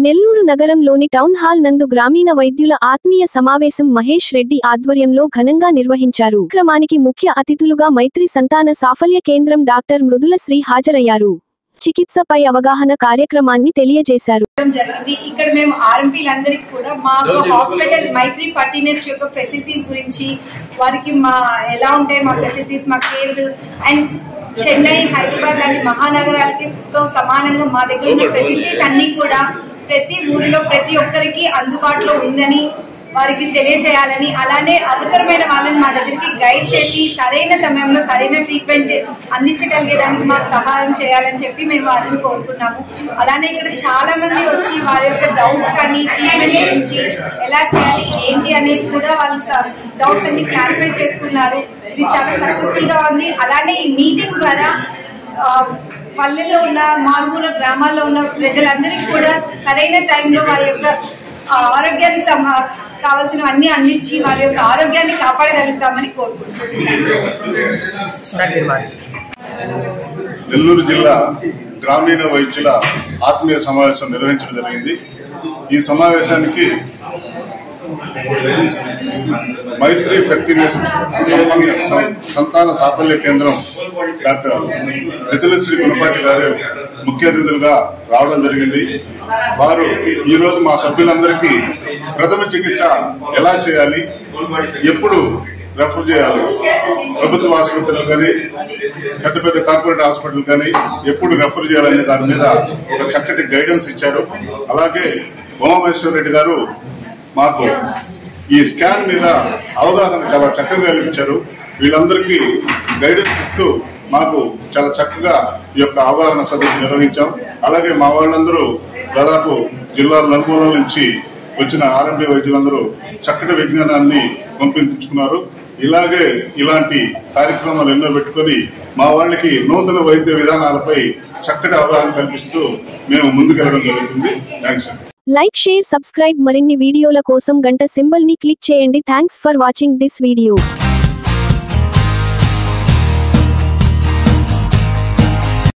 నెల్లూరు నగరంలోని town hall నందు గ్రామీణ వైద్యుల ఆత్మీయ సమావేశం మహేష్ రెడ్డి ఆధ్వర్యంలో ఘనంగా నిర్వహించారు. కార్యక్రమానికి ముఖ్య అతిథులుగా మైత్రి సంతాన సాఫల్య కేంద్రం డాక్టర్ మృదుల శ్రీ హాజరయ్యారు. చికిత్సపై అవగాహన కార్యక్రమాన్ని తెలియజేశారు. ఇక్కడ మేము ఆర్ఎంపీలందరికీ కూడా మా హాస్పిటల్ మైత్రి ఫర్టినెస్ యొక్క ఫెసిలిటీస్ గురించి వారికి మా ఎలా ఉంటాయి మా ఫెసిలిటీస్ మా కేర్ అండ్ చెన్నై హైదరాబాద్ లాంటి మహానగరాలకి సమానంగా మా దగ్గర ఉన్న ఫెసిలిటీస్ అన్ని కూడా ప్రతి ఊరిలో ప్రతి ఒక్కరికి అందుబాటులో ఉందని వారికి తెలియజేయాలని, అలానే అవసరమైన వాళ్ళని మా దగ్గరికి గైడ్ చేసి సరైన సమయంలో సరైన ట్రీట్మెంట్ అందించగలిగేదానికి మాకు సహాయం చేయాలని చెప్పి మేము వారిని కోరుకున్నాము. అలానే ఇక్కడ చాలా మంది వచ్చి వారి యొక్క డౌట్స్ కానీ ట్రీట్మెంట్ గురించి ఎలా చేయాలి ఏంటి అనేది కూడా వాళ్ళు డౌట్స్ అన్ని క్లారిఫై చేసుకున్నారు. ఇది చాలా సక్సెస్ఫుల్ గా ఉంది. అలానే ఈ మీటింగ్ ద్వారా పల్లెల్లో ఉన్న మారుమూల గ్రామాల్లో ఉన్న ప్రజలందరికీ కూడా సరైన టైంలో వారి యొక్క ఆరోగ్యానికి కావాల్సినవన్నీ అందించి వారి యొక్క ఆరోగ్యాన్ని కాపాడగలుగుతామని కోరుకుంటున్నాను. నెల్లూరు జిల్లా గ్రామీణ వైద్యుల ఆత్మీయ సమావేశం నిర్వహించడం జరిగింది. ఈ సమావేశానికి మైత్రి ఫెర్టినెస్ సంతాన సాఫల్య కేంద్రం డాక్టర్ మృదులశ్రీ గుణపాటి గారు ముఖ్య అతిథులుగా రావడం జరిగింది. వారు ఈరోజు మా సభ్యులందరికీ ప్రథమ చికిత్స ఎలా చేయాలి, ఎప్పుడు రెఫర్ చేయాలి, ప్రభుత్వ ఆసుపత్రులు కానీ పెద్ద పెద్ద కార్పొరేట్ హాస్పిటల్ కానీ ఎప్పుడు రెఫర్ చేయాలనే దాని మీద ఒక చక్కటి గైడెన్స్ ఇచ్చారు. అలాగే ఉమామహేశ్వర రెడ్డి గారు మాకు ఈ స్కాన్ మీద అవగాహన చాలా చక్కగా కల్పించారు. వీళ్ళందరికీ గైడెన్స్ ఇస్తూ మాకు చాలా చక్కగా ఈ యొక్క అవగాహన సదస్సు నిర్వహించాం. అలాగే మా వాళ్ళందరూ దాదాపు జిల్లాల నలుమూలల నుంచి వచ్చిన ఆర్ఎంపీ వైద్యులందరూ చక్కటి విజ్ఞానాన్ని పంపించుకున్నారు. ఇలాంటి కార్యక్రమాలు ఎన్నో పెట్టుకొని మా వాళ్ళకి నూతన వైద్య విధానాలపై చక్కటి అవగాహన కల్పిస్తూ మేము ముందుకెళ్లడం జరుగుతుంది. థ్యాంక్స్. Like, share, subscribe. మరిన్ని వీడియోల కోసం గంట సింబల్ ని క్లిక్ చేయండి. Thanks for watching this video.